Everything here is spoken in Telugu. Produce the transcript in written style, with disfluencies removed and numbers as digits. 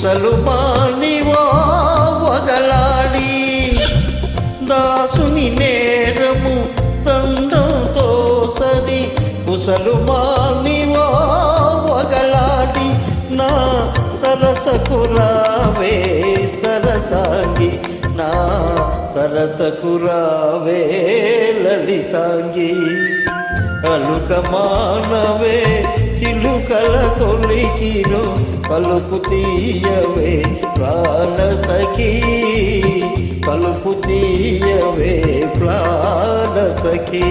కుశలు మానివో వగలాడి దాసుని నేరము దండంతో సరి కుశలు మానివో వగలాడి నా సరసకురావే సరసాంగి నా సరసకురావే లలితాంగి అలుక మానవే చిలుకల తొలికిను కలుపు తీయవే ప్రాణ సఖీ కలుపు తీయవే ప్రాణ సఖీ